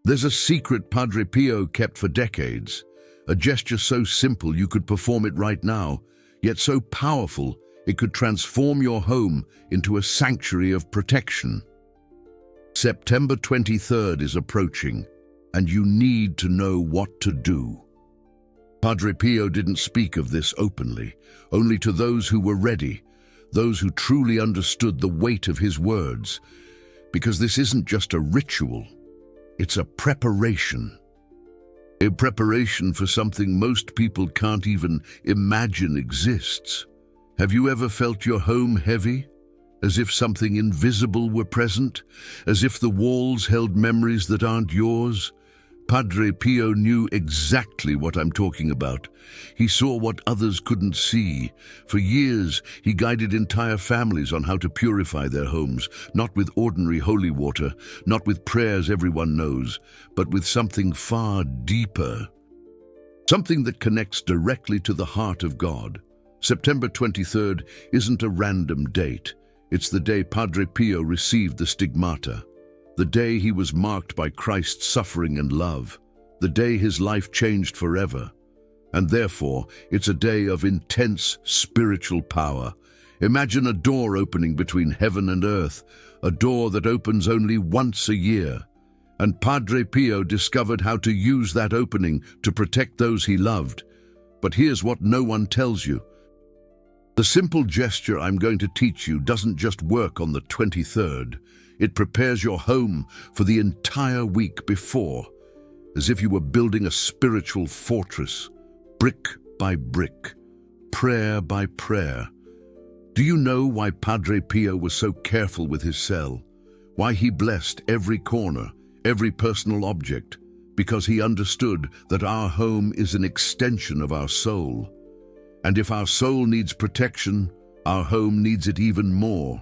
There's a secret Padre Pio kept for decades, a gesture so simple you could perform it right now, yet so powerful it could transform your home into a sanctuary of protection. September 23rd is approaching, and you need to know what to do. Padre Pio didn't speak of this openly, only to those who were ready, those who truly understood the weight of his words, because this isn't just a ritual, it's a preparation. A preparation for something most people can't even imagine exists. Have you ever felt your home heavy? As if something invisible were present? As if the walls held memories that aren't yours? Padre Pio knew exactly what I'm talking about. He saw what others couldn't see. For years, he guided entire families on how to purify their homes, not with ordinary holy water, not with prayers everyone knows, but with something far deeper. Something that connects directly to the heart of God. September 23rd isn't a random date. It's the day Padre Pio received the stigmata. The day he was marked by Christ's suffering and love, the day his life changed forever. And therefore, it's a day of intense spiritual power. Imagine a door opening between heaven and earth, a door that opens only once a year. And Padre Pio discovered how to use that opening to protect those he loved. But here's what no one tells you. The simple gesture I'm going to teach you doesn't just work on the 23rd. It prepares your home for the entire week before, as if you were building a spiritual fortress, brick by brick, prayer by prayer. Do you know why Padre Pio was so careful with his cell? Why he blessed every corner, every personal object? Because he understood that our home is an extension of our soul. And if our soul needs protection, our home needs it even more.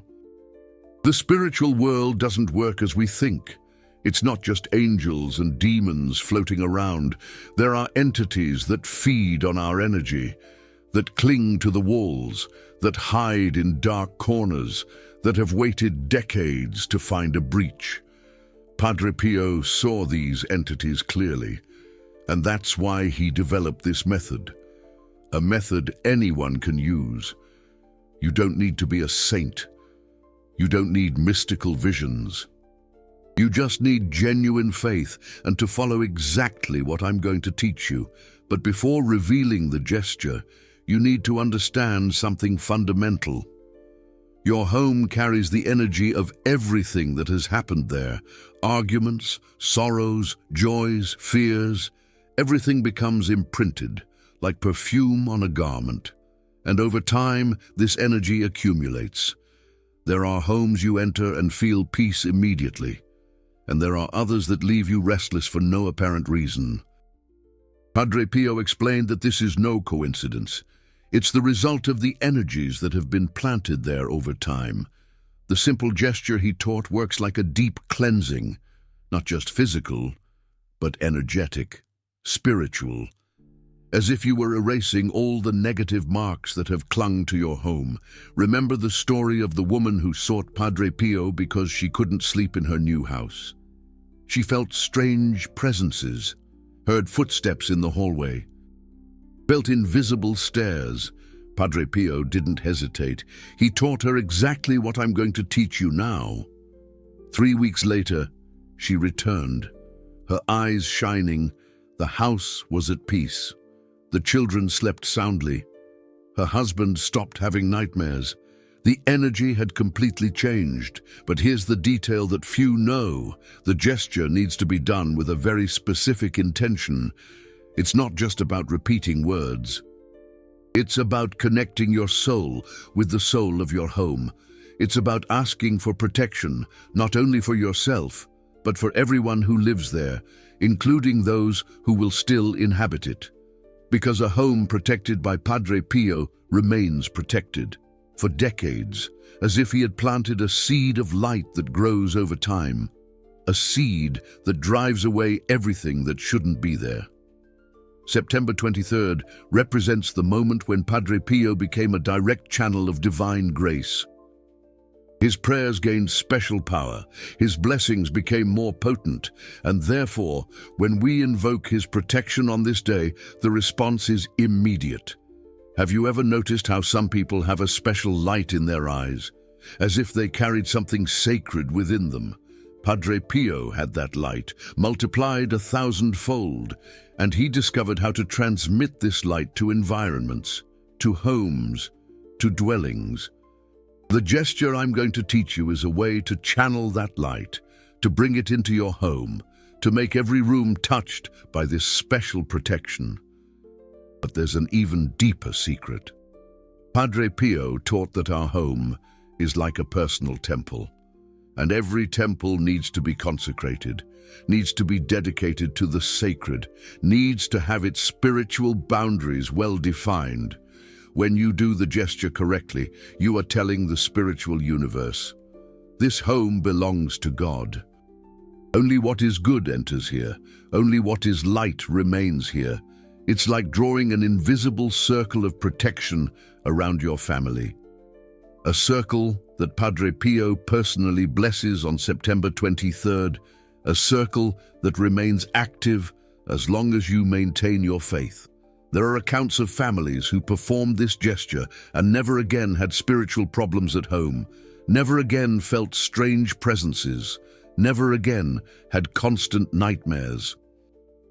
The spiritual world doesn't work as we think. It's not just angels and demons floating around. There are entities that feed on our energy, that cling to the walls, that hide in dark corners, that have waited decades to find a breach. Padre Pio saw these entities clearly, and that's why he developed this method. A method anyone can use. You don't need to be a saint. You don't need mystical visions. You just need genuine faith and to follow exactly what I'm going to teach you. But before revealing the gesture, you need to understand something fundamental. Your home carries the energy of everything that has happened there. Arguments, sorrows, joys, fears. Everything becomes imprinted, like perfume on a garment. And over time, this energy accumulates. There are homes you enter and feel peace immediately, and there are others that leave you restless for no apparent reason. Padre Pio explained that this is no coincidence. It's the result of the energies that have been planted there over time. The simple gesture he taught works like a deep cleansing, not just physical, but energetic, spiritual, as if you were erasing all the negative marks that have clung to your home. Remember the story of the woman who sought Padre Pio because she couldn't sleep in her new house. She felt strange presences, heard footsteps in the hallway, felt invisible stares. Padre Pio didn't hesitate. He taught her exactly what I'm going to teach you now. 3 weeks later, she returned, her eyes shining. The house was at peace. The children slept soundly. Her husband stopped having nightmares. The energy had completely changed. But here's the detail that few know. The gesture needs to be done with a very specific intention. It's not just about repeating words. It's about connecting your soul with the soul of your home. It's about asking for protection, not only for yourself, but for everyone who lives there, including those who will still inhabit it. Because a home protected by Padre Pio remains protected for decades, as if he had planted a seed of light that grows over time, a seed that drives away everything that shouldn't be there. September 23rd represents the moment when Padre Pio became a direct channel of divine grace. His prayers gained special power, his blessings became more potent, and therefore, when we invoke his protection on this day, the response is immediate. Have you ever noticed how some people have a special light in their eyes, as if they carried something sacred within them? Padre Pio had that light, multiplied 1,000-fold, and he discovered how to transmit this light to environments, to homes, to dwellings. The gesture I'm going to teach you is a way to channel that light, to bring it into your home, to make every room touched by this special protection. But there's an even deeper secret. Padre Pio taught that our home is like a personal temple, and every temple needs to be consecrated, needs to be dedicated to the sacred, needs to have its spiritual boundaries well defined. When you do the gesture correctly, you are telling the spiritual universe, this home belongs to God. Only what is good enters here. Only what is light remains here. It's like drawing an invisible circle of protection around your family. A circle that Padre Pio personally blesses on September 23rd, a circle that remains active as long as you maintain your faith. There are accounts of families who performed this gesture and never again had spiritual problems at home, never again felt strange presences, never again had constant nightmares.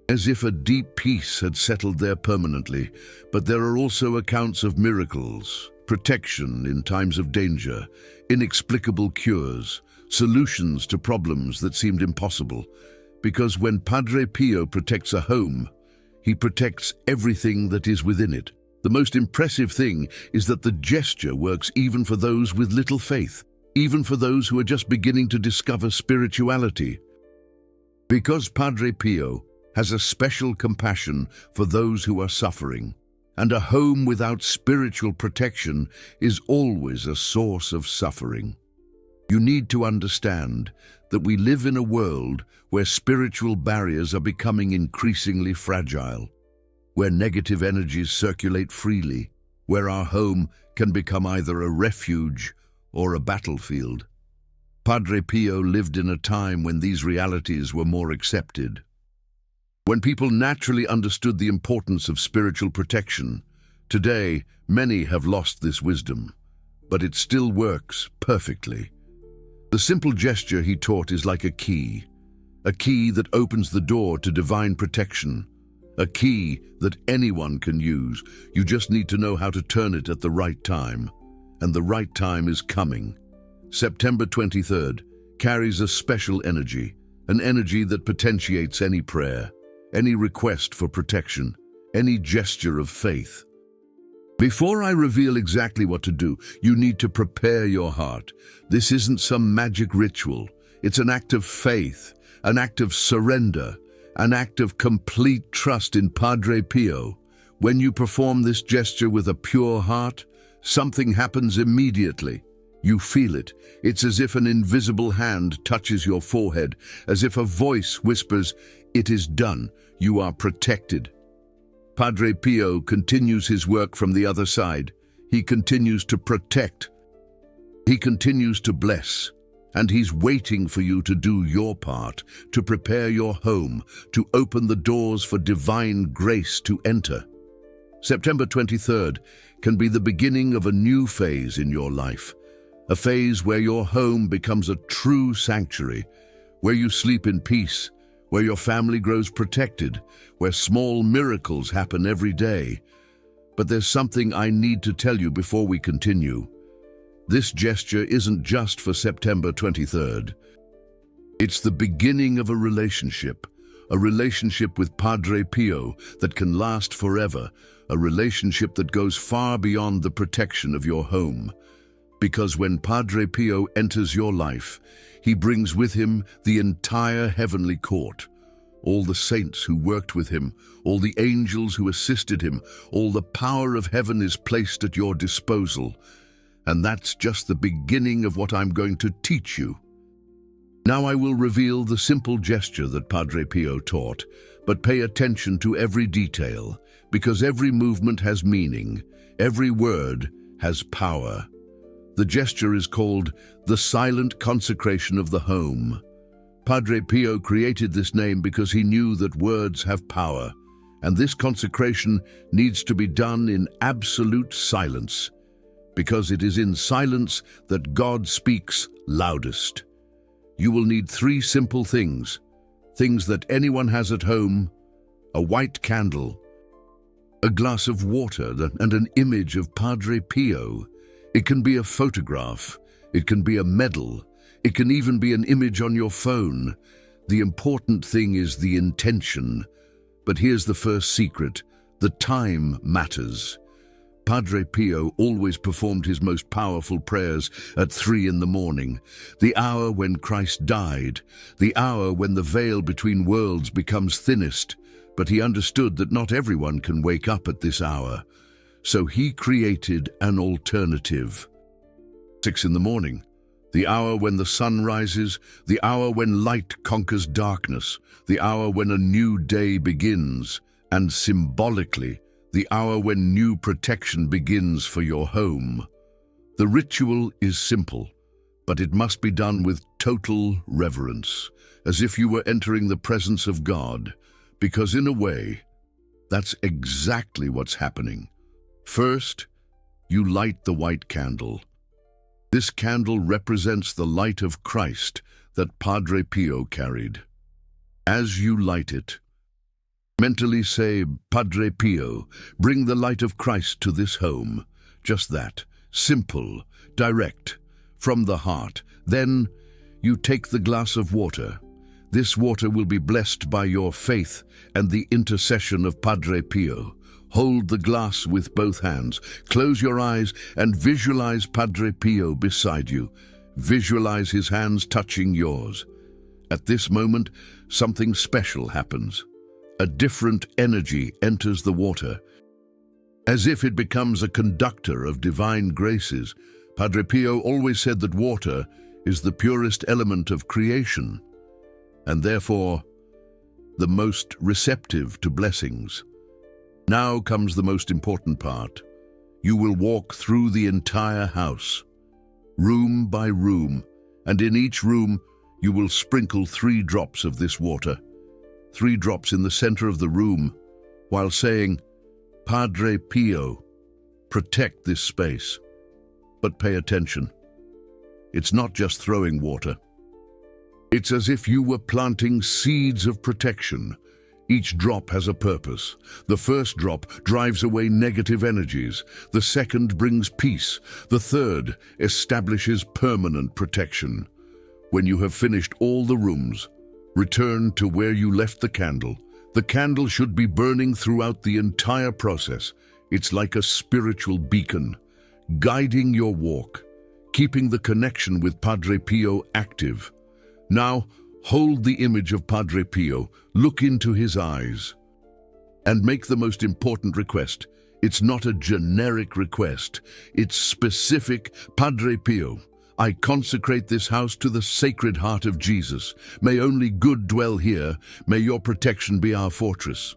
As if a deep peace had settled there permanently. But there are also accounts of miracles, protection in times of danger, inexplicable cures, solutions to problems that seemed impossible. Because when Padre Pio protects a home, he protects everything that is within it. The most impressive thing is that the gesture works even for those with little faith, even for those who are just beginning to discover spirituality. Because Padre Pio has a special compassion for those who are suffering, and a home without spiritual protection is always a source of suffering. You need to understand that we live in a world where spiritual barriers are becoming increasingly fragile, where negative energies circulate freely, where our home can become either a refuge or a battlefield. Padre Pio lived in a time when these realities were more accepted, when people naturally understood the importance of spiritual protection. Today, many have lost this wisdom, but it still works perfectly. The simple gesture he taught is like a key that opens the door to divine protection, a key that anyone can use. You just need to know how to turn it at the right time, and the right time is coming. September 23rd carries a special energy, an energy that potentiates any prayer, any request for protection, any gesture of faith. Before I reveal exactly what to do, you need to prepare your heart. This isn't some magic ritual. It's an act of faith, an act of surrender, an act of complete trust in Padre Pio. When you perform this gesture with a pure heart, something happens immediately. You feel it. It's as if an invisible hand touches your forehead, as if a voice whispers, "It is done. You are protected." Padre Pio continues his work from the other side. He continues to protect. He continues to bless. And he's waiting for you to do your part, to prepare your home, to open the doors for divine grace to enter. September 23rd can be the beginning of a new phase in your life, a phase where your home becomes a true sanctuary, where you sleep in peace, where your family grows protected, where small miracles happen every day. But there's something I need to tell you before we continue. This gesture isn't just for September 23rd. It's the beginning of a relationship with Padre Pio that can last forever, a relationship that goes far beyond the protection of your home. Because when Padre Pio enters your life, he brings with him the entire heavenly court, all the saints who worked with him, all the angels who assisted him, all the power of heaven is placed at your disposal. And that's just the beginning of what I'm going to teach you. Now I will reveal the simple gesture that Padre Pio taught, but pay attention to every detail, because every movement has meaning, every word has power. The gesture is called the silent consecration of the home. Padre Pio created this name because he knew that words have power, and this consecration needs to be done in absolute silence, because it is in silence that God speaks loudest. You will need 3 simple things that anyone has at home: a white candle, a glass of water, and an image of Padre Pio. It can be a photograph, it can be a medal, it can even be an image on your phone. The important thing is the intention. But here's the first secret: the time matters. Padre Pio always performed his most powerful prayers at 3 in the morning, the hour when Christ died, the hour when the veil between worlds becomes thinnest. But he understood that not everyone can wake up at this hour, so he created an alternative. 6 in the morning, the hour when the sun rises, the hour when light conquers darkness, the hour when a new day begins, and symbolically, the hour when new protection begins for your home. The ritual is simple, but it must be done with total reverence, as if you were entering the presence of God, because in a way, that's exactly what's happening. First, you light the white candle. This candle represents the light of Christ that Padre Pio carried. As you light it, mentally say, "Padre Pio, bring the light of Christ to this home." Just that, simple, direct, from the heart. Then you take the glass of water. This water will be blessed by your faith and the intercession of Padre Pio. Hold the glass with both hands. Close your eyes and visualize Padre Pio beside you. Visualize his hands touching yours. At this moment, something special happens. A different energy enters the water, as if it becomes a conductor of divine graces. Padre Pio always said that water is the purest element of creation, and therefore the most receptive to blessings. Now comes the most important part. You will walk through the entire house, room by room, and in each room you will sprinkle 3 drops of this water, 3 drops in the center of the room, while saying, "Padre Pio, protect this space." But pay attention. It's not just throwing water. It's as if you were planting seeds of protection. Each drop has a purpose. The first drop drives away negative energies. The second brings peace. The third establishes permanent protection. When you have finished all the rooms, return to where you left the candle. The candle should be burning throughout the entire process. It's like a spiritual beacon, guiding your walk, keeping the connection with Padre Pio active. Now, hold the image of Padre Pio, look into his eyes, and make the most important request. It's not a generic request, it's specific. "Padre Pio, I consecrate this house to the Sacred Heart of Jesus. May only good dwell here. May your protection be our fortress."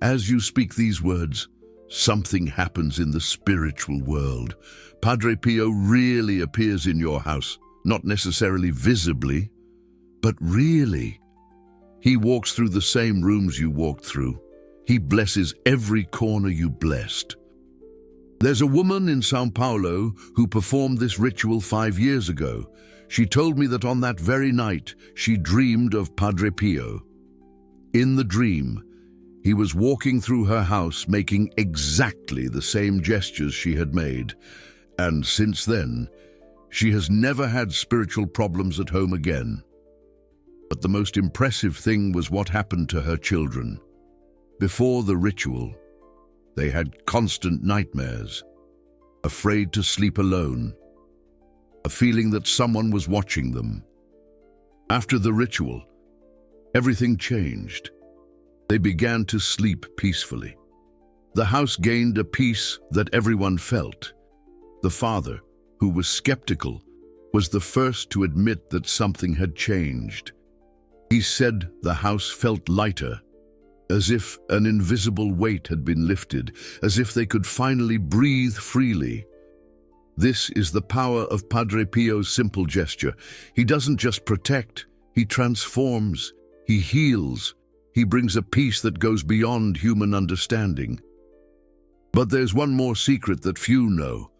As you speak these words, something happens in the spiritual world. Padre Pio really appears in your house, not necessarily visibly, but really. He walks through the same rooms you walked through. He blesses every corner you blessed. There's a woman in São Paulo who performed this ritual 5 years ago. She told me that on that very night, she dreamed of Padre Pio. In the dream, he was walking through her house making exactly the same gestures she had made. And since then, she has never had spiritual problems at home again. But the most impressive thing was what happened to her children. Before the ritual, they had constant nightmares, afraid to sleep alone, a feeling that someone was watching them. After the ritual, everything changed. They began to sleep peacefully. The house gained a peace that everyone felt. The father, who was skeptical, was the first to admit that something had changed. He said the house felt lighter, as if an invisible weight had been lifted, as if they could finally breathe freely. This is the power of Padre Pio's simple gesture. He doesn't just protect, he transforms, he heals, he brings a peace that goes beyond human understanding. But there's one more secret that few know.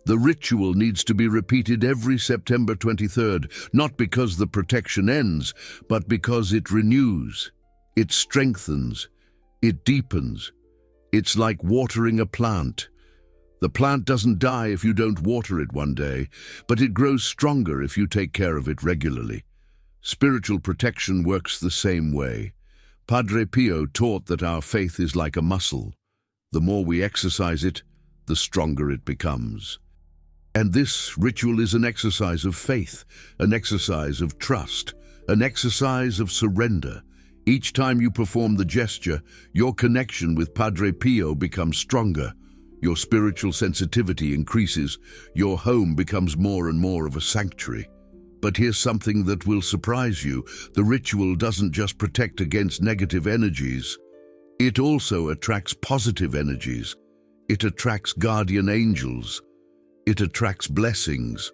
The ritual needs to be repeated every September 23rd, not because the protection ends, but because it renews, it strengthens, it deepens. It's like watering a plant. The plant doesn't die if you don't water it one day, but it grows stronger if you take care of it regularly. Spiritual protection works the same way. Padre Pio taught that our faith is like a muscle. The more we exercise it, the stronger it becomes. And this ritual is an exercise of faith, an exercise of trust, an exercise of surrender. Each time you perform the gesture, your connection with Padre Pio becomes stronger. Your spiritual sensitivity increases. Your home becomes more and more of a sanctuary. But here's something that will surprise you. The ritual doesn't just protect against negative energies. It also attracts positive energies. It attracts guardian angels. It attracts blessings.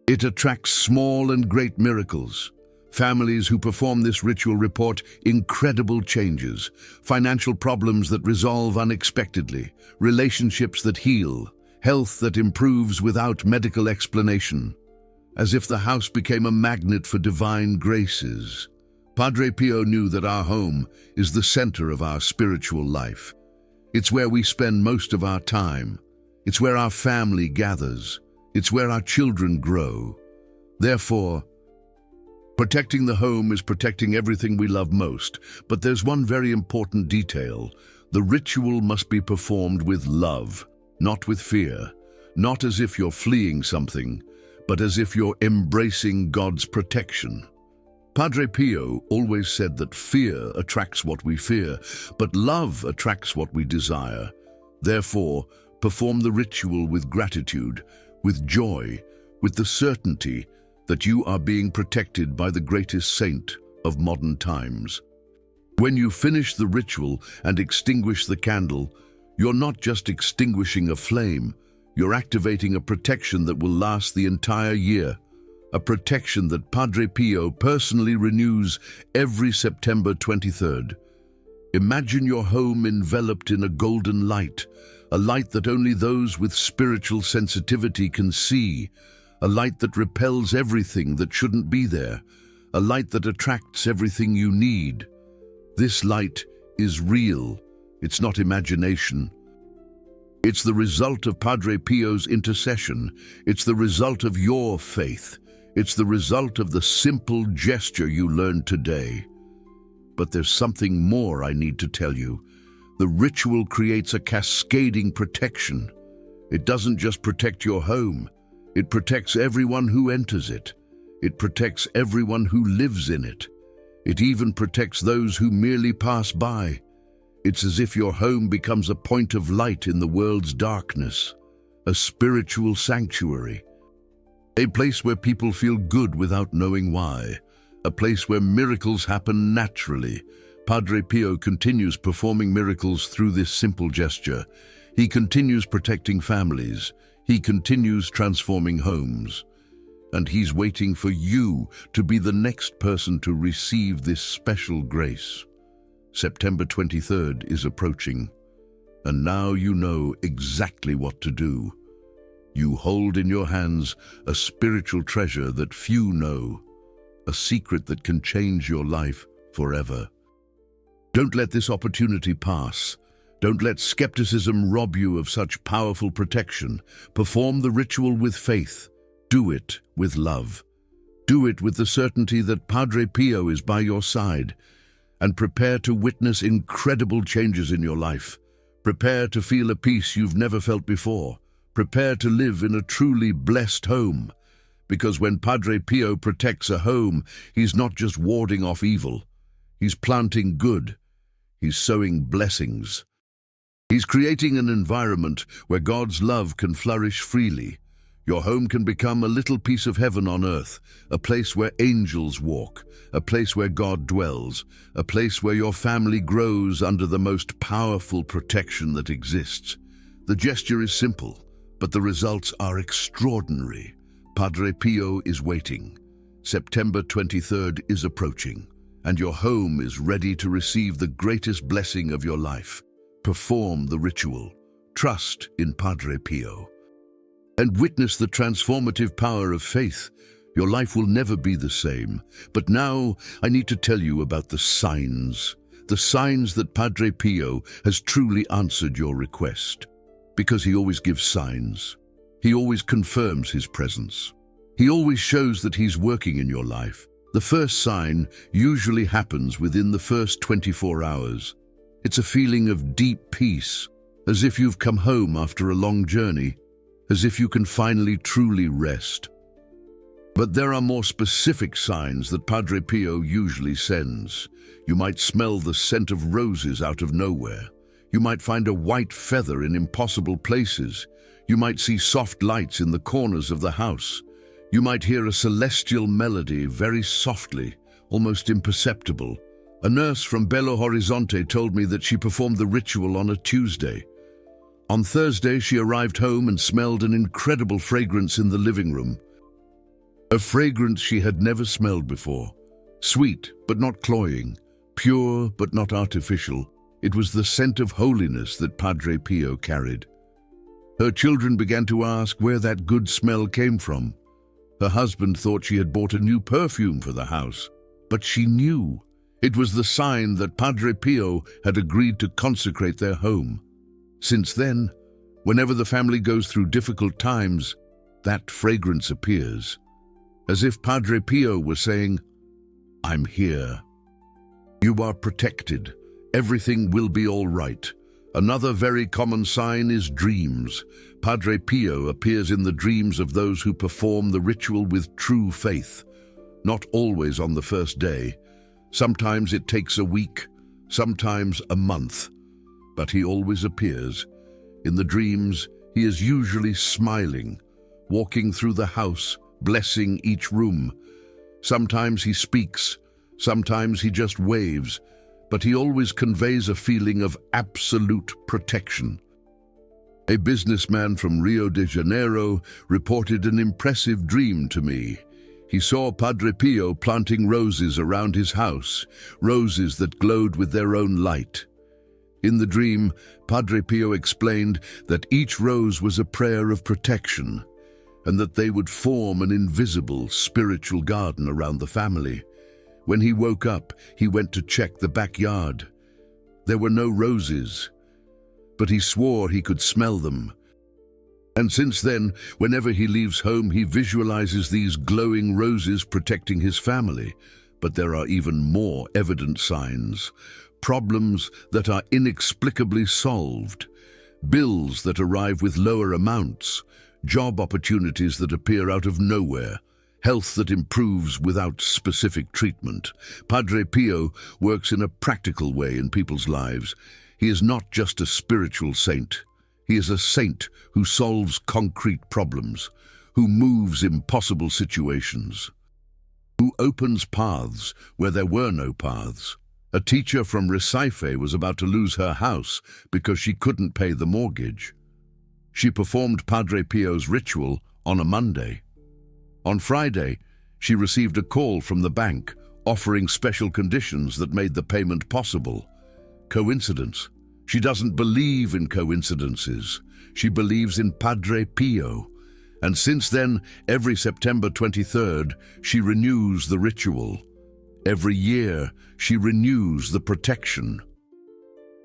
It attracts small and great miracles. Families who perform this ritual report incredible changes, financial problems that resolve unexpectedly, relationships that heal, health that improves without medical explanation, as if the house became a magnet for divine graces. Padre Pio knew that our home is the center of our spiritual life. It's where we spend most of our time. It's where our family gathers. It's where our children grow. Therefore, protecting the home is protecting everything we love most, but there's one very important detail. The ritual must be performed with love, not with fear, not as if you're fleeing something, but as if you're embracing God's protection. Padre Pio always said that fear attracts what we fear, but love attracts what we desire. Therefore, perform the ritual with gratitude, with joy, with the certainty that you are being protected by the greatest saint of modern times. When you finish the ritual and extinguish the candle, you're not just extinguishing a flame, you're activating a protection that will last the entire year, a protection that Padre Pio personally renews every September 23rd. Imagine your home enveloped in a golden light, a light that only those with spiritual sensitivity can see, a light that repels everything that shouldn't be there, a light that attracts everything you need. This light is real. It's not imagination. It's the result of Padre Pio's intercession. It's the result of your faith. It's the result of the simple gesture you learned today. But there's something more I need to tell you. The ritual creates a cascading protection. It doesn't just protect your home. It protects everyone who enters it. It protects everyone who lives in it. It even protects those who merely pass by. It's as if your home becomes a point of light in the world's darkness, a spiritual sanctuary, a place where people feel good without knowing why, a place where miracles happen naturally. Padre Pio continues performing miracles through this simple gesture. He continues protecting families. He continues transforming homes. And he's waiting for you to be the next person to receive this special grace. September 23rd is approaching, and now you know exactly what to do. You hold in your hands a spiritual treasure that few know, a secret that can change your life forever. Don't let this opportunity pass. Don't let skepticism rob you of such powerful protection. Perform the ritual with faith. Do it with love. Do it with the certainty that Padre Pio is by your side. And prepare to witness incredible changes in your life. Prepare to feel a peace you've never felt before. Prepare to live in a truly blessed home. Because when Padre Pio protects a home, he's not just warding off evil. He's planting good. He's sowing blessings. He's creating an environment where God's love can flourish freely. Your home can become a little piece of heaven on earth, a place where angels walk, a place where God dwells, a place where your family grows under the most powerful protection that exists. The gesture is simple, But the results are extraordinary. Padre Pio is waiting. September 23rd is approaching, and your home is ready to receive the greatest blessing of your life. Perform the ritual. Trust in Padre Pio, and witness the transformative power of faith. Your life will never be the same. But now I need to tell you about the signs that Padre Pio has truly answered your request. Because he always gives signs. He always confirms his presence. He always shows that he's working in your life. The first sign usually happens within the first 24 hours. It's a feeling of deep peace, as if you've come home after a long journey, as if you can finally truly rest. But there are more specific signs that Padre Pio usually sends. You might smell the scent of roses out of nowhere. You might find a white feather in impossible places. You might see soft lights in the corners of the house. You might hear a celestial melody very softly, almost imperceptible. A nurse from Belo Horizonte told me that she performed the ritual on a Tuesday. On Thursday, she arrived home and smelled an incredible fragrance in the living room. A fragrance she had never smelled before. Sweet, but not cloying. Pure, but not artificial. It was the scent of holiness that Padre Pio carried. Her children began to ask where that good smell came from. Her husband thought she had bought a new perfume for the house, but she knew. It was the sign that Padre Pio had agreed to consecrate their home. Since then, whenever the family goes through difficult times, that fragrance appears, as if Padre Pio was saying, "I'm here. You are protected. Everything will be all right." Another very common sign is dreams. Padre Pio appears in the dreams of those who perform the ritual with true faith. Not always on the first day. Sometimes it takes a week, sometimes a month. But he always appears. In the dreams, he is usually smiling, walking through the house, blessing each room. Sometimes he speaks, sometimes he just waves, but he always conveys a feeling of absolute protection. A businessman from Rio de Janeiro reported an impressive dream to me. He saw Padre Pio planting roses around his house, roses that glowed with their own light. In the dream, Padre Pio explained that each rose was a prayer of protection, and that they would form an invisible spiritual garden around the family. When he woke up, he went to check the backyard. There were no roses, but he swore he could smell them. And since then, whenever he leaves home, he visualizes these glowing roses protecting his family. But there are even more evident signs. Problems that are inexplicably solved. Bills that arrive with lower amounts. Job opportunities that appear out of nowhere. Health that improves without specific treatment. Padre Pio works in a practical way in people's lives. He is not just a spiritual saint. He is a saint who solves concrete problems, who moves impossible situations, who opens paths where there were no paths. A teacher from Recife was about to lose her house because she couldn't pay the mortgage. She performed Padre Pio's ritual on a Monday. On Friday, she received a call from the bank offering special conditions that made the payment possible. Coincidence? She doesn't believe in coincidences. She believes in Padre Pio. And since then, every September 23rd, she renews the ritual. Every year, she renews the protection.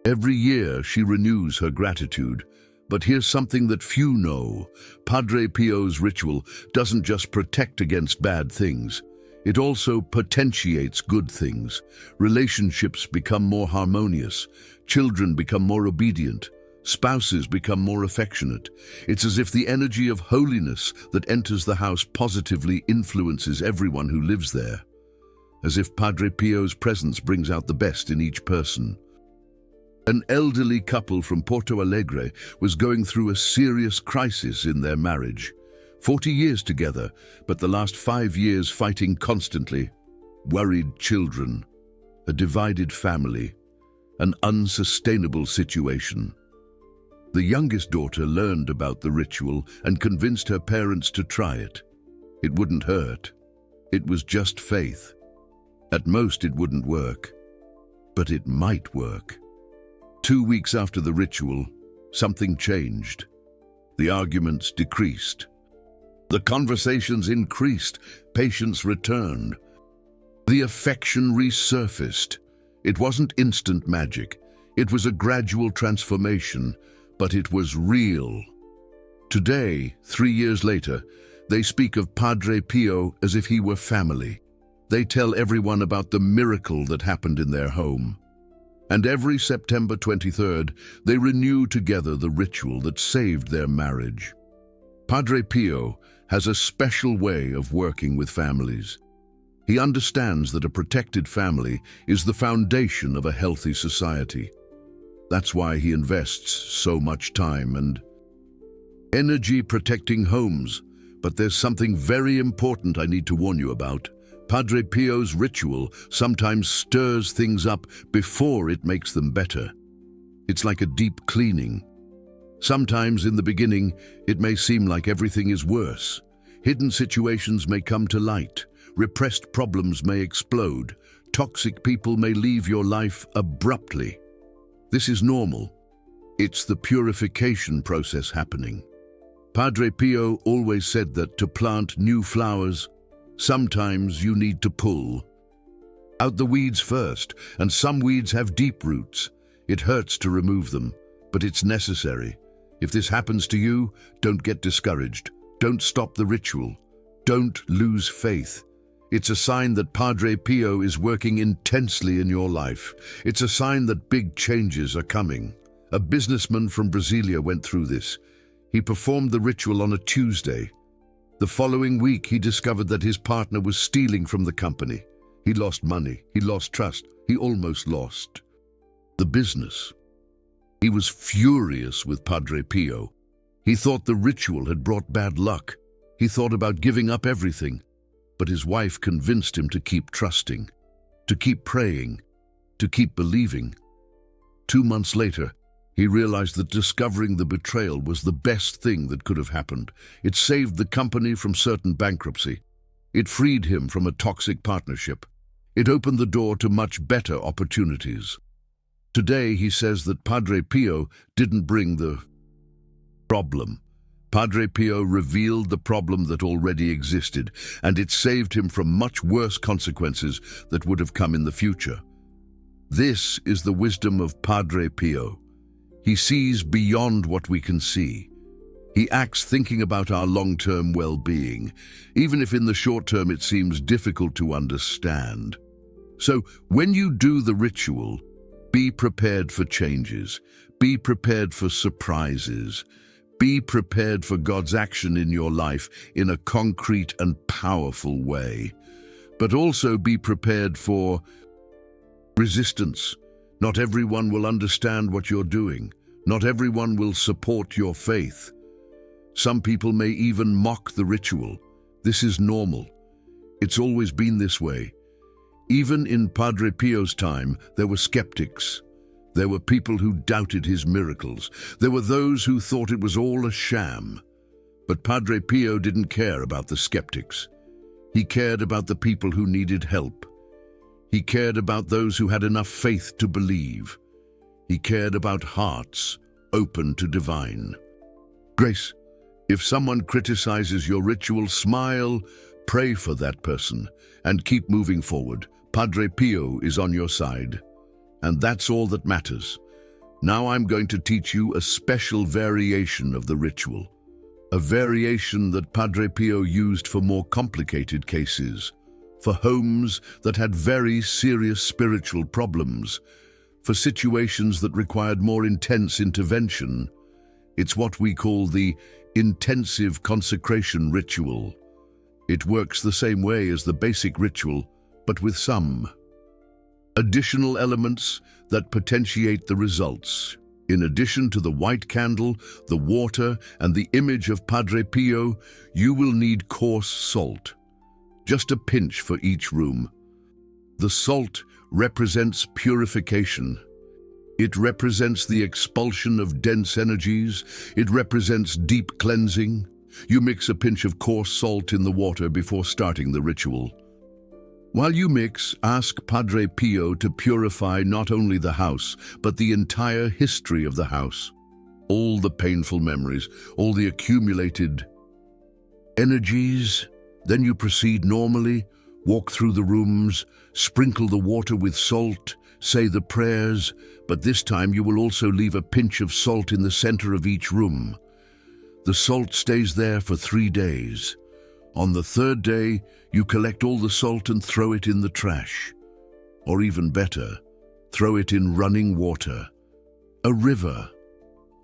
Every year, she renews her gratitude. But here's something that few know. Padre Pio's ritual doesn't just protect against bad things. It also potentiates good things. Relationships become more harmonious. Children become more obedient. Spouses become more affectionate. It's as if the energy of holiness that enters the house positively influences everyone who lives there. As if Padre Pio's presence brings out the best in each person. An elderly couple from Porto Alegre was going through a serious crisis in their marriage. 40 years together, but the last 5 years fighting constantly. Worried children, a divided family, an unsustainable situation. The youngest daughter learned about the ritual and convinced her parents to try it. It wouldn't hurt. It was just faith. At most, it wouldn't work. But it might work. 2 weeks after the ritual, something changed. The arguments decreased. The conversations increased. Patience returned. The affection resurfaced. It wasn't instant magic. It was a gradual transformation, but it was real. Today, 3 years later, they speak of Padre Pio as if he were family. They tell everyone about the miracle that happened in their home. And every September 23rd, they renew together the ritual that saved their marriage. Padre Pio has a special way of working with families. He understands that a protected family is the foundation of a healthy society. That's why he invests so much time and energy protecting homes. But there's something very important I need to warn you about. Padre Pio's ritual sometimes stirs things up before it makes them better. It's like a deep cleaning. Sometimes in the beginning, it may seem like everything is worse. Hidden situations may come to light. Repressed problems may explode. Toxic people may leave your life abruptly. This is normal. It's the purification process happening. Padre Pio always said that to plant new flowers, sometimes you need to pull out the weeds first, and some weeds have deep roots. It hurts to remove them, but it's necessary. If this happens to you, don't get discouraged. Don't stop the ritual. Don't lose faith. It's a sign that Padre Pio is working intensely in your life. It's a sign that big changes are coming. A businessman from Brasilia went through this. He performed the ritual on a Tuesday. The following week, he discovered that his partner was stealing from the company. He lost money. He lost trust. He almost lost the business. He was furious with Padre Pio. He thought the ritual had brought bad luck. He thought about giving up everything. But his wife convinced him to keep trusting, to keep praying, to keep believing. 2 months later, he realized that discovering the betrayal was the best thing that could have happened. It saved the company from certain bankruptcy. It freed him from a toxic partnership. It opened the door to much better opportunities. Today, he says that Padre Pio didn't bring the problem. Padre Pio revealed the problem that already existed, and it saved him from much worse consequences that would have come in the future. This is the wisdom of Padre Pio. He sees beyond what we can see. He acts thinking about our long-term well-being, even if in the short term it seems difficult to understand. So, when you do the ritual, be prepared for changes. Be prepared for surprises. Be prepared for God's action in your life in a concrete and powerful way. But also be prepared for resistance. Not everyone will understand what you're doing. Not everyone will support your faith. Some people may even mock the ritual. This is normal. It's always been this way. Even in Padre Pio's time, there were skeptics. There were people who doubted his miracles. There were those who thought it was all a sham. But Padre Pio didn't care about the skeptics. He cared about the people who needed help. He cared about those who had enough faith to believe. He cared about hearts open to divine grace. If someone criticizes your ritual, smile, pray for that person, and keep moving forward. Padre Pio is on your side. And that's all that matters. Now I'm going to teach you a special variation of the ritual. A variation that Padre Pio used for more complicated cases, for homes that had very serious spiritual problems, for situations that required more intense intervention. It's what we call the intensive consecration ritual. It works the same way as the basic ritual, but with some additional elements that potentiate the results. In addition to the white candle, the water, and the image of Padre Pio, you will need coarse salt. Just a pinch for each room. The salt represents purification. It represents the expulsion of dense energies. It represents deep cleansing. You mix a pinch of coarse salt in the water before starting the ritual. While you mix, ask Padre Pio to purify not only the house, but the entire history of the house. All the painful memories, all the accumulated energies. Then you proceed normally, walk through the rooms, sprinkle the water with salt, say the prayers, but this time you will also leave a pinch of salt in the center of each room. The salt stays there for 3 days. On the 3rd day, you collect all the salt and throw it in the trash. Or even better, throw it in running water, a river,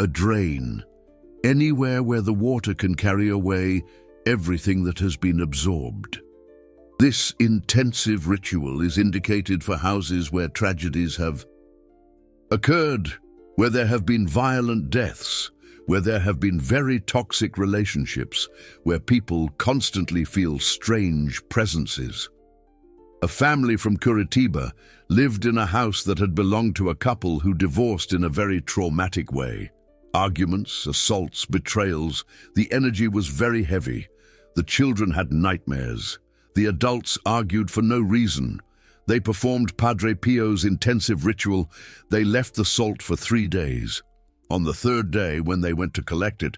a drain, anywhere where the water can carry away everything that has been absorbed. This intensive ritual is indicated for houses where tragedies have occurred, where there have been violent deaths, where there have been very toxic relationships, where people constantly feel strange presences. A family from Curitiba lived in a house that had belonged to a couple who divorced in a very traumatic way. Arguments, assaults, betrayals, the energy was very heavy. The children had nightmares. The adults argued for no reason. They performed Padre Pio's intensive ritual. They left the salt for 3 days. On the 3rd day, when they went to collect it,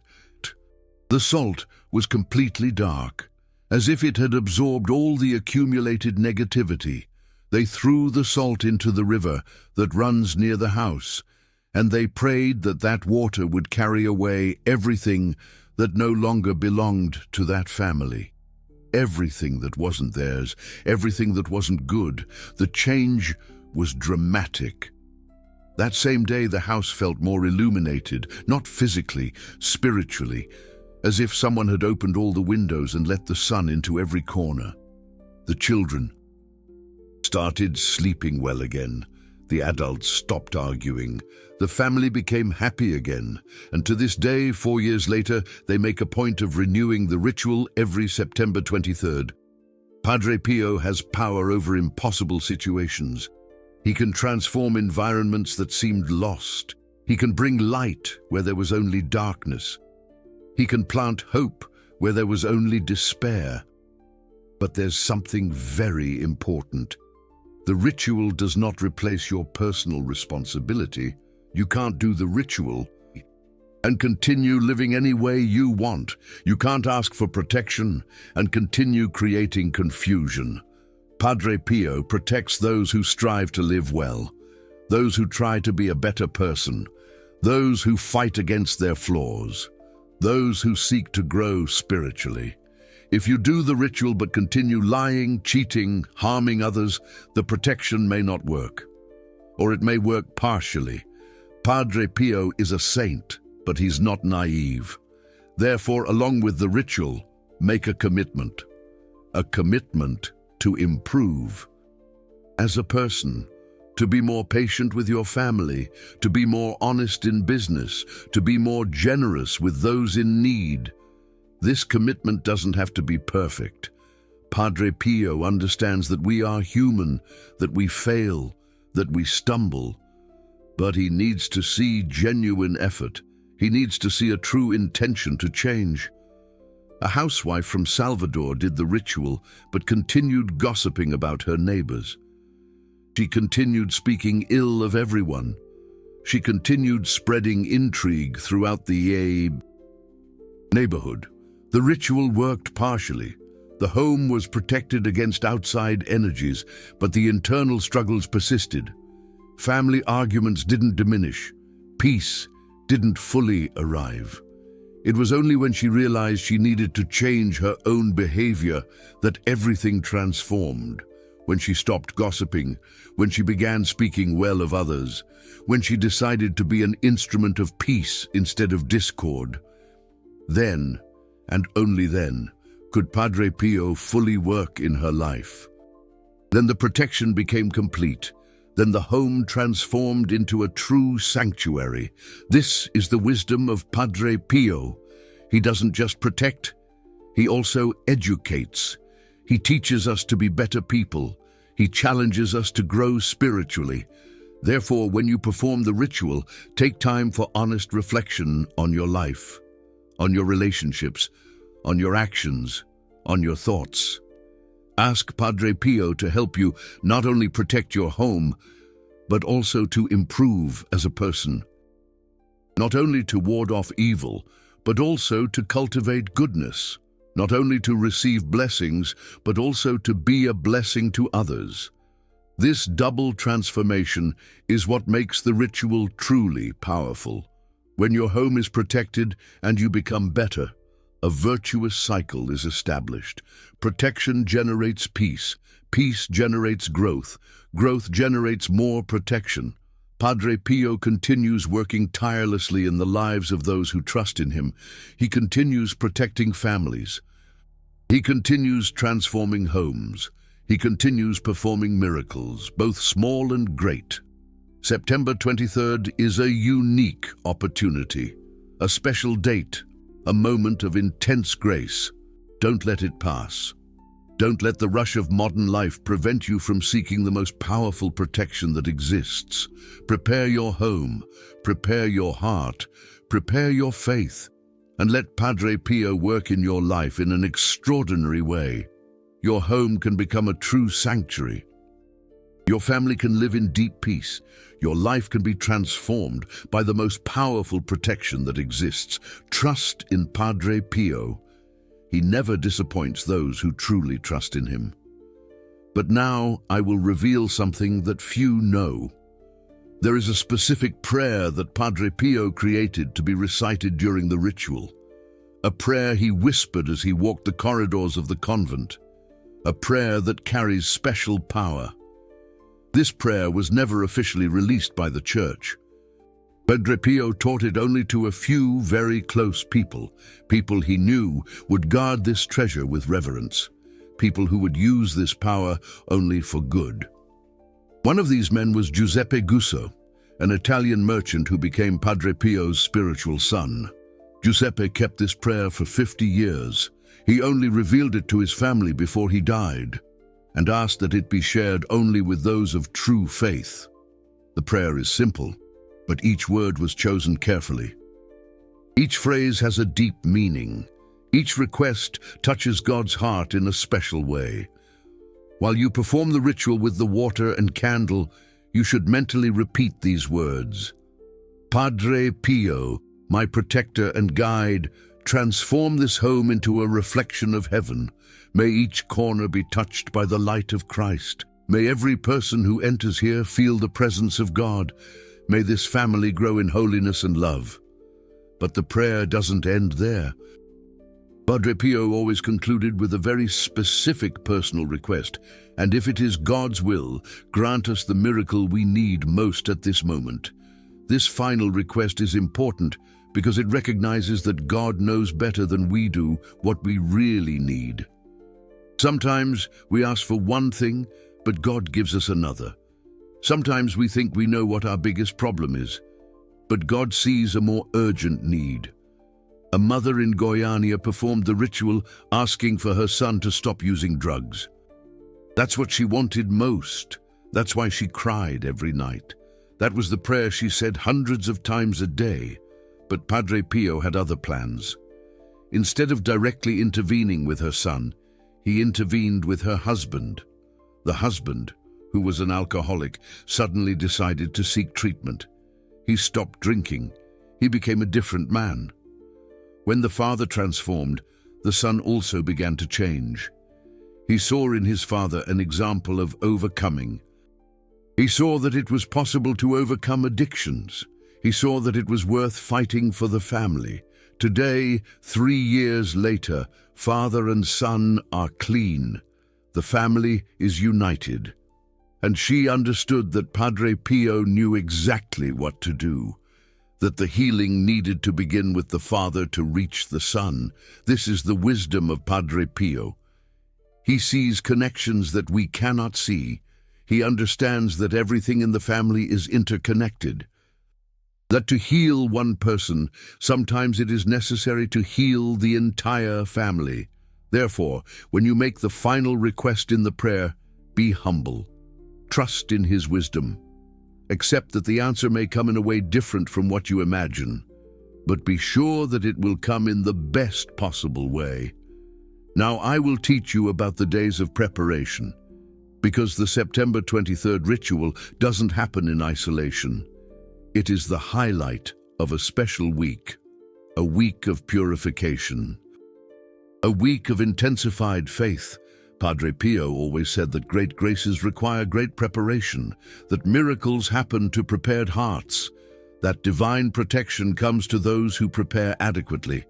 the salt was completely dark, as if it had absorbed all the accumulated negativity. They threw the salt into the river that runs near the house, and they prayed that that water would carry away everything that no longer belonged to that family. Everything that wasn't theirs, everything that wasn't good. The change was dramatic. That same day, the house felt more illuminated, not physically, spiritually, as if someone had opened all the windows and let the sun into every corner. The children started sleeping well again. The adults stopped arguing. The family became happy again, and to this day, 4 years later, they make a point of renewing the ritual every September 23rd. Padre Pio has power over impossible situations. He can transform environments that seemed lost. He can bring light where there was only darkness. He can plant hope where there was only despair. But there's something very important. The ritual does not replace your personal responsibility. You can't do the ritual and continue living any way you want. You can't ask for protection and continue creating confusion. Padre Pio protects those who strive to live well, those who try to be a better person, those who fight against their flaws, those who seek to grow spiritually. If you do the ritual but continue lying, cheating, harming others, the protection may not work, or it may work partially. Padre Pio is a saint, but he's not naive. Therefore, along with the ritual, make a commitment to improve as a person, to be more patient with your family, to be more honest in business, to be more generous with those in need. This commitment doesn't have to be perfect. Padre Pio understands that we are human, that we fail, that we stumble, but he needs to see genuine effort. He needs to see a true intention to change. A housewife from Salvador did the ritual, but continued gossiping about her neighbors. She continued speaking ill of everyone. She continued spreading intrigue throughout the neighborhood. The ritual worked partially. The home was protected against outside energies, but the internal struggles persisted. Family arguments didn't diminish. Peace didn't fully arrive. It was only when she realized she needed to change her own behavior that everything transformed. When she stopped gossiping, when she began speaking well of others, when she decided to be an instrument of peace instead of discord. Then, and only then, could Padre Pio fully work in her life. Then the protection became complete. Then the home transformed into a true sanctuary. This is the wisdom of Padre Pio. He doesn't just protect, he also educates. He teaches us to be better people. He challenges us to grow spiritually. Therefore, when you perform the ritual, take time for honest reflection on your life, on your relationships, on your actions, on your thoughts. Ask Padre Pio to help you not only protect your home, but also to improve as a person. Not only to ward off evil, but also to cultivate goodness. Not only to receive blessings, but also to be a blessing to others. This double transformation is what makes the ritual truly powerful. When your home is protected and you become better, a virtuous cycle is established. Protection generates peace. Peace generates growth. Growth generates more protection. Padre Pio continues working tirelessly in the lives of those who trust in him. He continues protecting families. He continues transforming homes. He continues performing miracles, both small and great. September 23rd is a unique opportunity, a special date, a moment of intense grace. Don't let it pass. Don't let the rush of modern life prevent you from seeking the most powerful protection that exists. Prepare your home, prepare your heart, prepare your faith, and let Padre Pio work in your life in an extraordinary way. Your home can become a true sanctuary. Your family can live in deep peace. Your life can be transformed by the most powerful protection that exists. Trust in Padre Pio. He never disappoints those who truly trust in him. But now I will reveal something that few know. There is a specific prayer that Padre Pio created to be recited during the ritual. A prayer he whispered as he walked the corridors of the convent. A prayer that carries special power. This prayer was never officially released by the Church. Padre Pio taught it only to a few very close people, people he knew would guard this treasure with reverence, people who would use this power only for good. One of these men was Giuseppe Gusso, an Italian merchant who became Padre Pio's spiritual son. Giuseppe kept this prayer for 50 years. He only revealed it to his family before he died, and asked that it be shared only with those of true faith. The prayer is simple, but each word was chosen carefully. Each phrase has a deep meaning. Each request touches God's heart in a special way. While you perform the ritual with the water and candle, you should mentally repeat these words. Padre Pio, my protector and guide, transform this home into a reflection of heaven. May each corner be touched by the light of Christ. May every person who enters here feel the presence of God. May this family grow in holiness and love. But the prayer doesn't end there. Padre Pio always concluded with a very specific personal request, and if it is God's will, grant us the miracle we need most at this moment. This final request is important because it recognizes that God knows better than we do what we really need. Sometimes we ask for one thing, but God gives us another. Sometimes we think we know what our biggest problem is, but God sees a more urgent need. A mother in Guyana performed the ritual asking for her son to stop using drugs. That's what she wanted most. That's why she cried every night. That was the prayer she said hundreds of times a day. But Padre Pio had other plans. Instead of directly intervening with her son, he intervened with her husband. The husband, who was an alcoholic, suddenly decided to seek treatment. He stopped drinking. He became a different man. When the father transformed, the son also began to change. He saw in his father an example of overcoming. He saw that it was possible to overcome addictions. He saw that it was worth fighting for the family. Today, 3 years later, father and son are clean. The family is united. And she understood that Padre Pio knew exactly what to do, that the healing needed to begin with the father to reach the son. This is the wisdom of Padre Pio. He sees connections that we cannot see. He understands that everything in the family is interconnected. That to heal one person, sometimes it is necessary to heal the entire family. Therefore, when you make the final request in the prayer, be humble. Trust in his wisdom. Accept that the answer may come in a way different from what you imagine, but be sure that it will come in the best possible way. Now I will teach you about the days of preparation, because the September 23rd ritual doesn't happen in isolation. It is the highlight of a special week, a week of purification, a week of intensified faith. Padre Pio always said that great graces require great preparation, that miracles happen to prepared hearts, that divine protection comes to those who prepare adequately.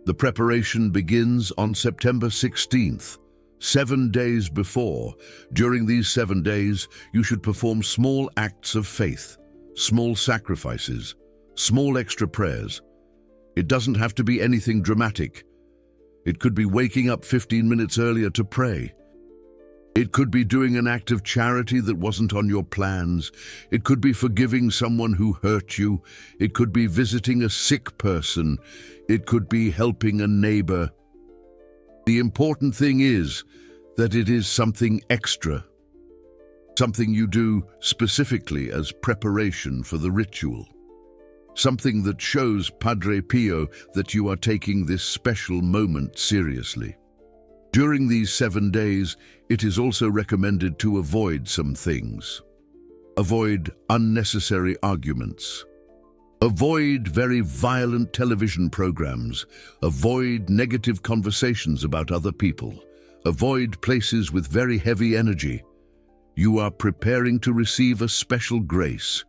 The preparation begins on September 16th, 7 days before. During these 7 days, you should perform small acts of faith, small sacrifices, small extra prayers. It doesn't have to be anything dramatic. It could be waking up 15 minutes earlier to pray. It could be doing an act of charity that wasn't on your plans. It could be forgiving someone who hurt you. It could be visiting a sick person. It could be helping a neighbor. The important thing is that it is something extra, something you do specifically as preparation for the ritual. Something that shows Padre Pio that you are taking this special moment seriously. During these 7 days, it is also recommended to avoid some things. Avoid unnecessary arguments. Avoid very violent television programs. Avoid negative conversations about other people. Avoid places with very heavy energy. You are preparing to receive a special grace.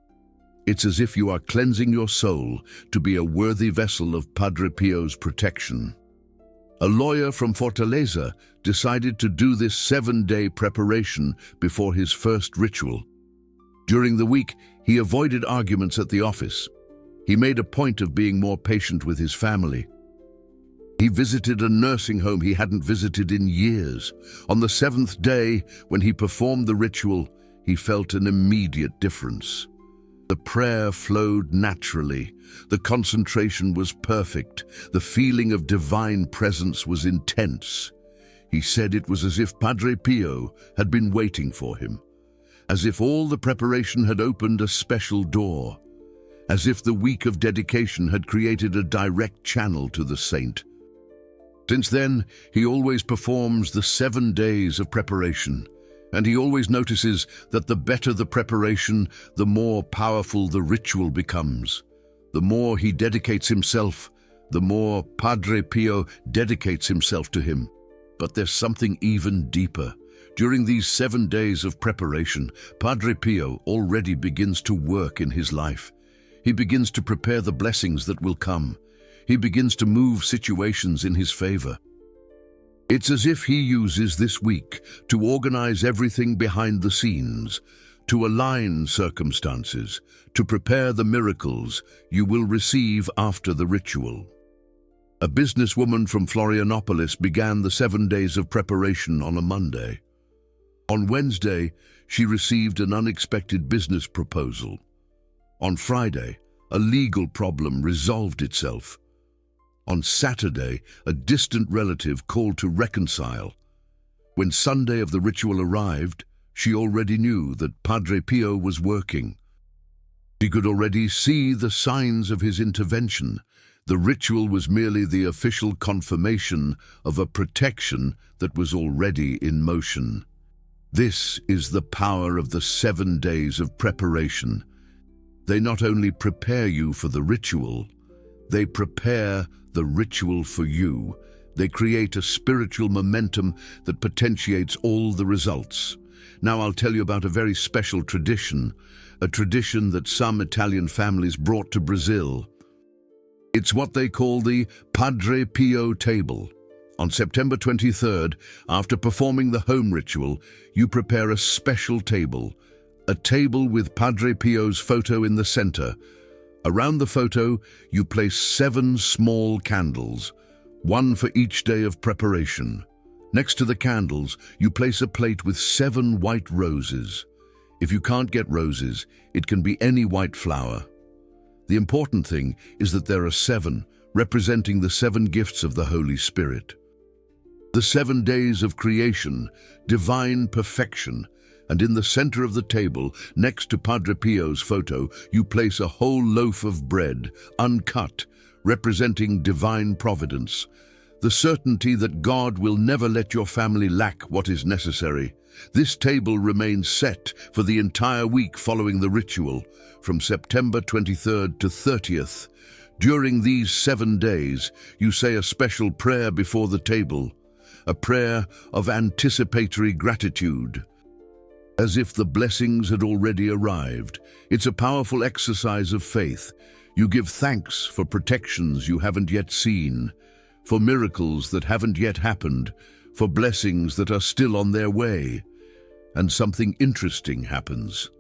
It's as if you are cleansing your soul to be a worthy vessel of Padre Pio's protection. A lawyer from Fortaleza decided to do this 7-day preparation before his first ritual. During the week, he avoided arguments at the office. He made a point of being more patient with his family. He visited a nursing home he hadn't visited in years. On the 7th day, when he performed the ritual, he felt an immediate difference. The prayer flowed naturally. The concentration was perfect. The feeling of divine presence was intense. He said it was as if Padre Pio had been waiting for him, as if all the preparation had opened a special door, as if the week of dedication had created a direct channel to the saint. Since then, he always performs the 7 days of preparation. And he always notices that the better the preparation, the more powerful the ritual becomes. The more he dedicates himself, the more Padre Pio dedicates himself to him. But there's something even deeper. During these 7 days of preparation, Padre Pio already begins to work in his life. He begins to prepare the blessings that will come. He begins to move situations in his favor. It's as if he uses this week to organize everything behind the scenes, to align circumstances, to prepare the miracles you will receive after the ritual. A businesswoman from Florianopolis began the 7 days of preparation on a Monday. On Wednesday, she received an unexpected business proposal. On Friday, a legal problem resolved itself. On Saturday, a distant relative called to reconcile. When Sunday of the ritual arrived, she already knew that Padre Pio was working. She could already see the signs of his intervention. The ritual was merely the official confirmation of a protection that was already in motion. This is the power of the 7 days of preparation. They not only prepare you for the ritual, they prepare the ritual for you. They create a spiritual momentum that potentiates all the results. Now I'll tell you about a very special tradition, a tradition that some Italian families brought to Brazil. It's what they call the Padre Pio table. On September 23rd, after performing the home ritual, you prepare a special table, a table with Padre Pio's photo in the center. Around the photo, you place 7 small candles, 1 for each day of preparation. Next to the candles, you place a plate with 7 white roses. If you can't get roses, it can be any white flower. The important thing is that there are 7, representing the 7 gifts of the Holy Spirit. The 7 days of creation, divine perfection, And in the center of the table, next to Padre Pio's photo, you place a whole loaf of bread, uncut, representing divine providence. The certainty that God will never let your family lack what is necessary. This table remains set for the entire week following the ritual, from September 23rd to 30th. During these 7 days, you say a special prayer before the table, a prayer of anticipatory gratitude, as if the blessings had already arrived. It's a powerful exercise of faith. You give thanks for protections you haven't yet seen, for miracles that haven't yet happened, for blessings that are still on their way. And something interesting happens.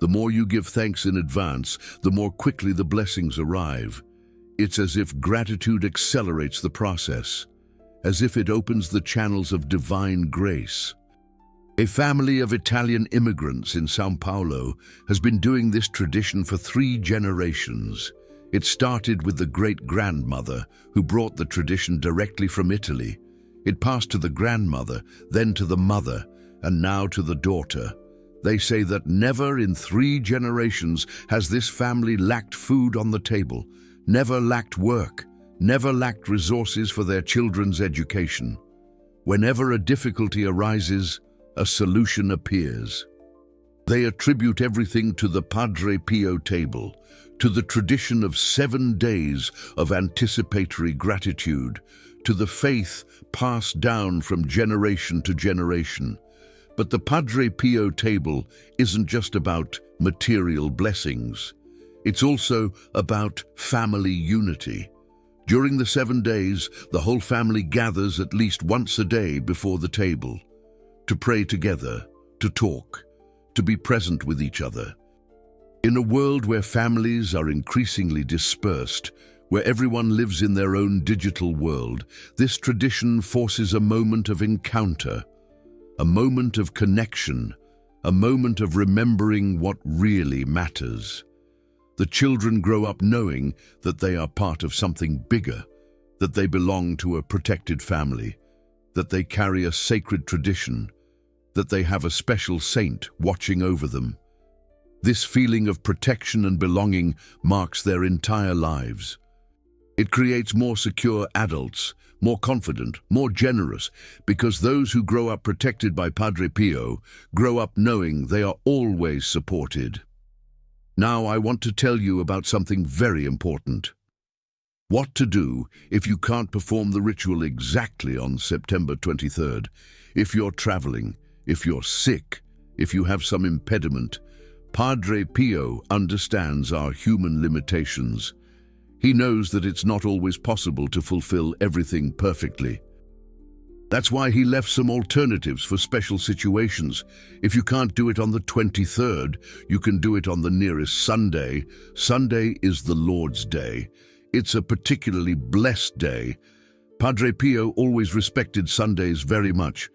The more you give thanks in advance, the more quickly the blessings arrive. It's as if gratitude accelerates the process, as if it opens the channels of divine grace. A family of Italian immigrants in São Paulo has been doing this tradition for 3 generations. It started with the great-grandmother, who brought the tradition directly from Italy. It passed to the grandmother, then to the mother, and now to the daughter. They say that never in 3 generations has this family lacked food on the table, never lacked work, never lacked resources for their children's education. Whenever a difficulty arises, a solution appears. They attribute everything to the Padre Pio table, to the tradition of 7 days of anticipatory gratitude, to the faith passed down from generation to generation. But the Padre Pio table isn't just about material blessings. It's also about family unity. During the 7 days, the whole family gathers at least once a day before the table, to pray together, to talk, to be present with each other. In a world where families are increasingly dispersed, where everyone lives in their own digital world, this tradition forces a moment of encounter, a moment of connection, a moment of remembering what really matters. The children grow up knowing that they are part of something bigger, that they belong to a protected family, that they carry a sacred tradition, that they have a special saint watching over them. This feeling of protection and belonging marks their entire lives. It creates more secure adults, more confident, more generous, because those who grow up protected by Padre Pio grow up knowing they are always supported. Now I want to tell you about something very important. What to do if you can't perform the ritual exactly on September 23rd, if you're traveling, if you're sick, if you have some impediment. Padre Pio understands our human limitations. He knows that it's not always possible to fulfill everything perfectly. That's why he left some alternatives for special situations. If you can't do it on the 23rd, you can do it on the nearest Sunday. Sunday is the Lord's Day. It's a particularly blessed day. Padre Pio always respected Sundays very much.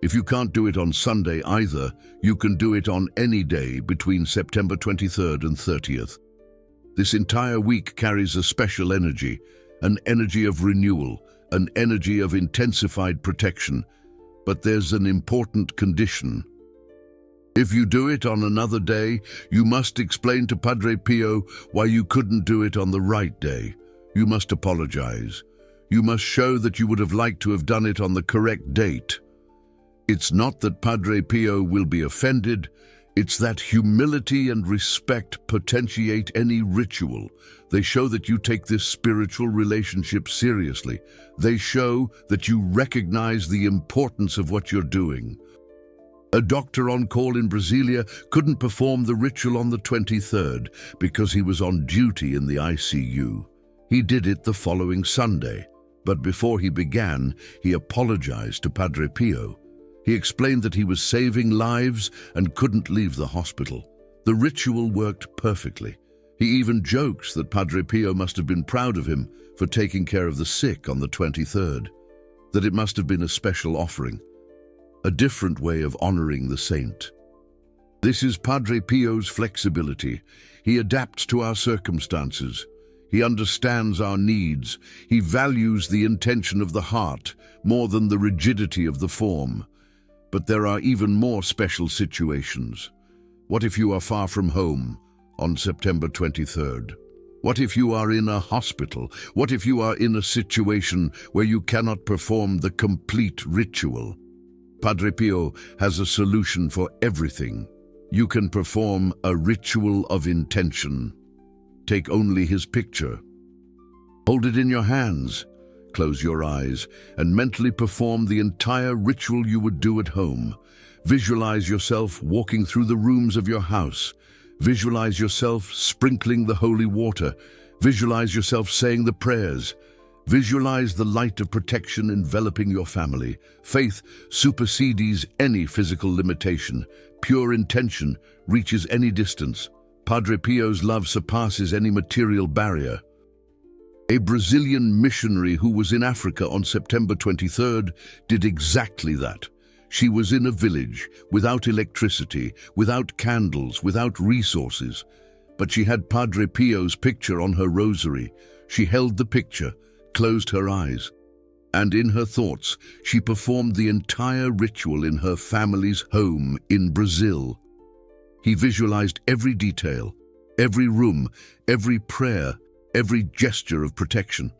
If you can't do it on Sunday either, you can do it on any day between September 23rd and 30th. This entire week carries a special energy, an energy of renewal, an energy of intensified protection. But there's an important condition. If you do it on another day, you must explain to Padre Pio why you couldn't do it on the right day. You must apologize. You must show that you would have liked to have done it on the correct date. It's not that Padre Pio will be offended, it's that humility and respect potentiate any ritual. They show that you take this spiritual relationship seriously. They show that you recognize the importance of what you're doing. A doctor on call in Brasilia couldn't perform the ritual on the 23rd because he was on duty in the ICU. He did it the following Sunday, but before he began, he apologized to Padre Pio. He explained that he was saving lives and couldn't leave the hospital. The ritual worked perfectly. He even jokes that Padre Pio must have been proud of him for taking care of the sick on the 23rd, that it must have been a special offering, a different way of honoring the saint. This is Padre Pio's flexibility. He adapts to our circumstances. He understands our needs. He values the intention of the heart more than the rigidity of the form. But there are even more special situations. What if you are far from home on September 23rd? What if you are in a hospital? What if you are in a situation where you cannot perform the complete ritual? Padre Pio has a solution for everything. You can perform a ritual of intention. Take only his picture. Hold it in your hands. Close your eyes and mentally perform the entire ritual you would do at home. Visualize yourself walking through the rooms of your house. Visualize yourself sprinkling the holy water. Visualize yourself saying the prayers. Visualize the light of protection enveloping your family. Faith supersedes any physical limitation. Pure intention reaches any distance. Padre Pio's love surpasses any material barrier. A Brazilian missionary who was in Africa on September 23rd did exactly that. She was in a village, without electricity, without candles, without resources. But she had Padre Pio's picture on her rosary. She held the picture, closed her eyes, and in her thoughts, she performed the entire ritual in her family's home in Brazil. He visualized every detail, every room, every prayer, every gesture of protection.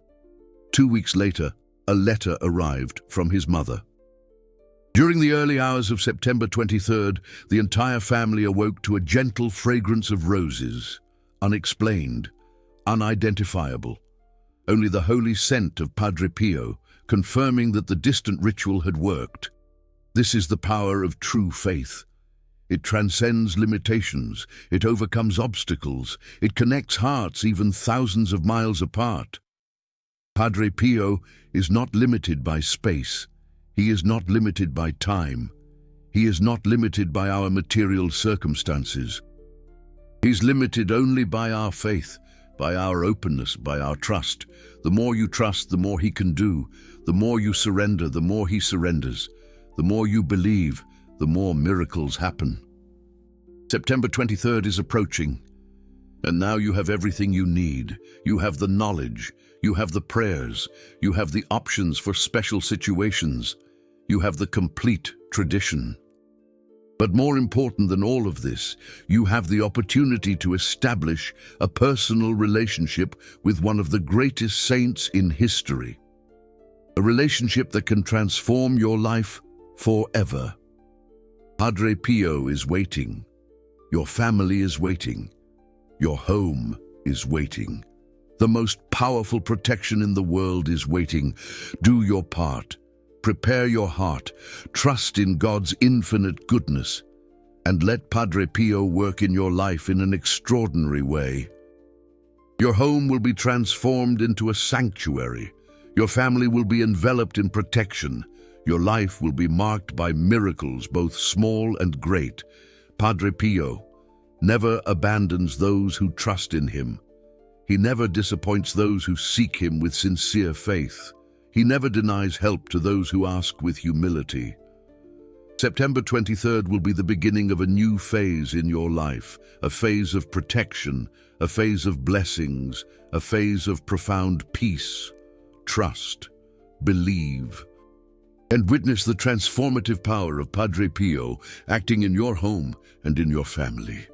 2 weeks later, a letter arrived from his mother. During the early hours of September 23rd, the entire family awoke to a gentle fragrance of roses, unexplained, unidentifiable. Only the holy scent of Padre Pio, confirming that the distant ritual had worked. This is the power of true faith. It transcends limitations, it overcomes obstacles, it connects hearts even thousands of miles apart. Padre Pio is not limited by space. He is not limited by time. He is not limited by our material circumstances. He's limited only by our faith, by our openness, by our trust. The more you trust, the more he can do. The more you surrender, the more he surrenders. The more you believe, the more miracles happen. September 23rd is approaching, and now you have everything you need. You have the knowledge, you have the prayers, you have the options for special situations, you have the complete tradition. But more important than all of this, you have the opportunity to establish a personal relationship with one of the greatest saints in history. A relationship that can transform your life forever. Padre Pio is waiting. Your family is waiting. Your home is waiting. The most powerful protection in the world is waiting. Do your part. Prepare your heart. Trust in God's infinite goodness. And let Padre Pio work in your life in an extraordinary way. Your home will be transformed into a sanctuary. Your family will be enveloped in protection. Your life will be marked by miracles, both small and great. Padre Pio never abandons those who trust in him. He never disappoints those who seek him with sincere faith. He never denies help to those who ask with humility. September 23rd will be the beginning of a new phase in your life, a phase of protection, a phase of blessings, a phase of profound peace. Trust, believe, and witness the transformative power of Padre Pio acting in your home and in your family.